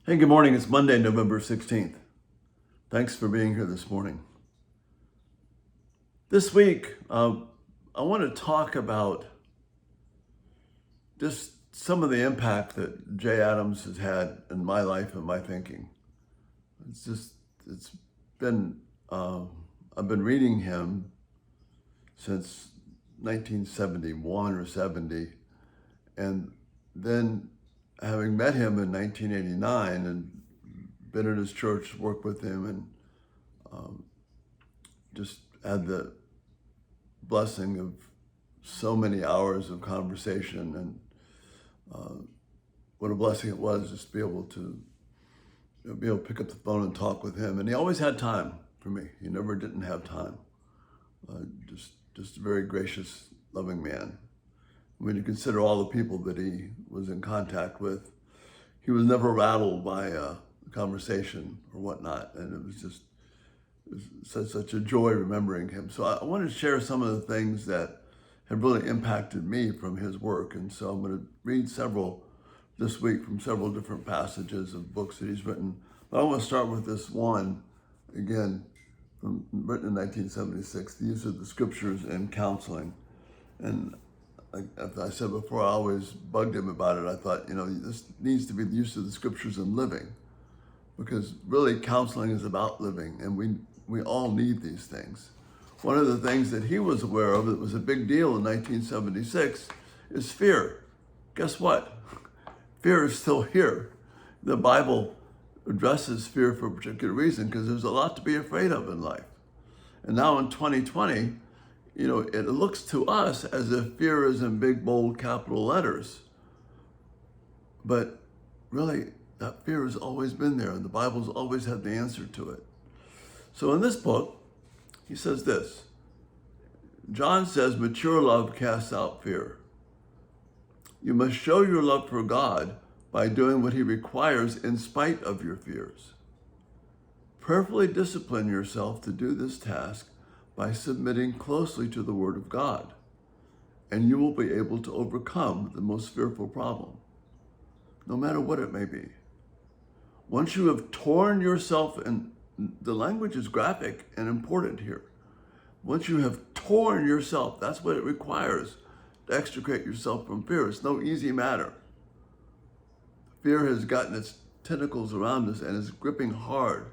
Hey, good morning. It's Monday, November 16th. Thanks for being here this morning. This week, I want to talk about just some of the impact that Jay Adams has had in my life and my thinking. It's been, I've been reading him since 1971 or 70, and then having met him in 1989 and been in his church, worked with him, and just had the blessing of so many hours of conversation, and what a blessing it was just to be able to pick up the phone and talk with him. And he always had time for me. He never didn't have time. Just a very gracious, loving man. When you consider all the people that he was in contact with, he was never rattled by a conversation or whatnot, and it was such a joy remembering him. So I wanted to share some of the things that have really impacted me from his work. And so I'm going to read several this week from several different passages of books that he's written. But I want to start with this one, again, written in 1976, The Use of the Scriptures in Counseling. And as I said before, I always bugged him about it. I thought, this needs to be the use of the Scriptures in living, because really counseling is about living, and we all need these things. One of the things that he was aware of that was a big deal in 1976 is fear. Guess what? Fear is still here. The Bible addresses fear for a particular reason, because there's a lot to be afraid of in life. And now in 2020, it looks to us as if fear is in big, bold, capital letters. But really, that fear has always been there, and the Bible's always had the answer to it. So in this book, he says this. John says, mature love casts out fear. You must show your love for God by doing what he requires in spite of your fears. Prayerfully discipline yourself to do this task by submitting closely to the Word of God, and you will be able to overcome the most fearful problem, no matter what it may be. Once you have torn yourself, and the language is graphic and important here. Once you have torn yourself, that's what it requires to extricate yourself from fear. It's no easy matter. Fear has gotten its tentacles around us and is gripping hard,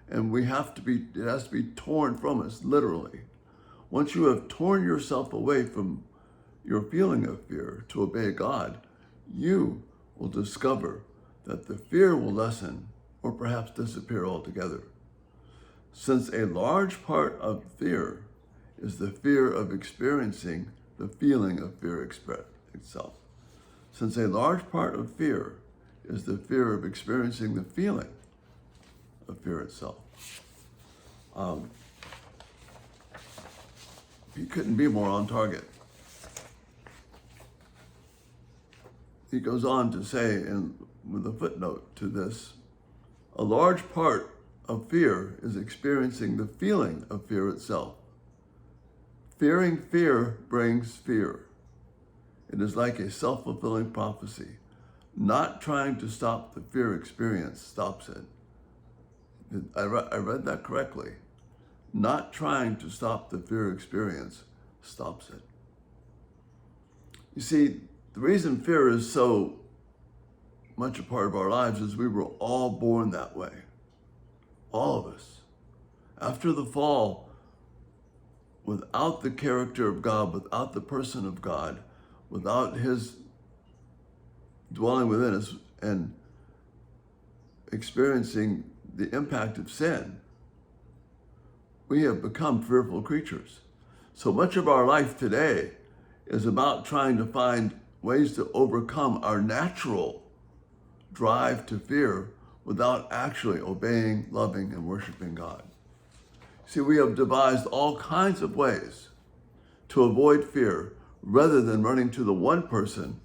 and it has to be torn from us, literally. Once you have torn yourself away from your feeling of fear to obey God, you will discover that the fear will lessen or perhaps disappear altogether. Since a large part of fear is the fear of experiencing the feeling of fear itself. Since a large part of fear is the fear of experiencing the feeling of fear itself. He couldn't be more on target. He goes on to say, with a footnote to this, a large part of fear is experiencing the feeling of fear itself. Fearing fear brings fear. It is like a self-fulfilling prophecy. Not trying to stop the fear experience stops it. I read that correctly. Not trying to stop the fear experience stops it. You see, the reason fear is so much a part of our lives is we were all born that way. All of us. After the fall, without the character of God, without the person of God, without his dwelling within us and experiencing the impact of sin, we have become fearful creatures. So much of our life today is about trying to find ways to overcome our natural drive to fear without actually obeying, loving, and worshiping God. See, we have devised all kinds of ways to avoid fear rather than running to the one person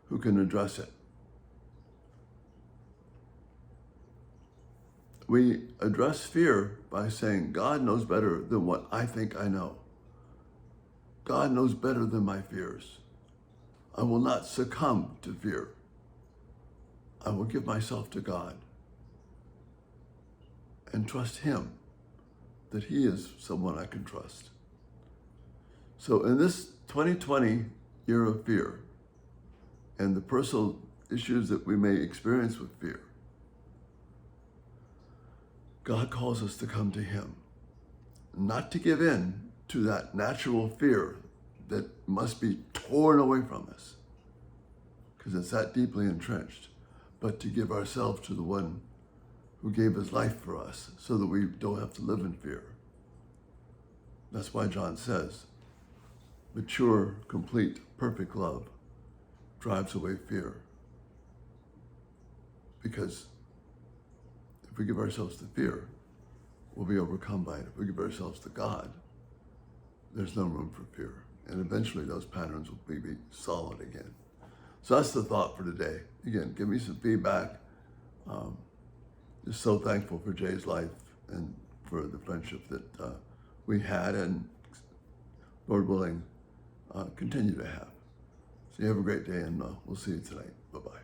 who can address it. We address fear by saying, God knows better than what I think I know. God knows better than my fears. I will not succumb to fear. I will give myself to God. and trust him, that he is someone I can trust. So in this 2020 year of fear and the personal issues that we may experience with fear, God calls us to come to him, not to give in to that natural fear that must be torn away from us, because it's that deeply entrenched, but to give ourselves to the one who gave his life for us so that we don't have to live in fear. That's why John says, mature, complete, perfect love drives away fear. Because if we give ourselves to fear, we'll be overcome by it. If we give ourselves to God, there's no room for fear. And eventually those patterns will be solid again. So that's the thought for today. Again, give me some feedback. Just so thankful for Jay's life and for the friendship that we had and, Lord willing, continue to have. So you have a great day, and we'll see you tonight. Bye-bye.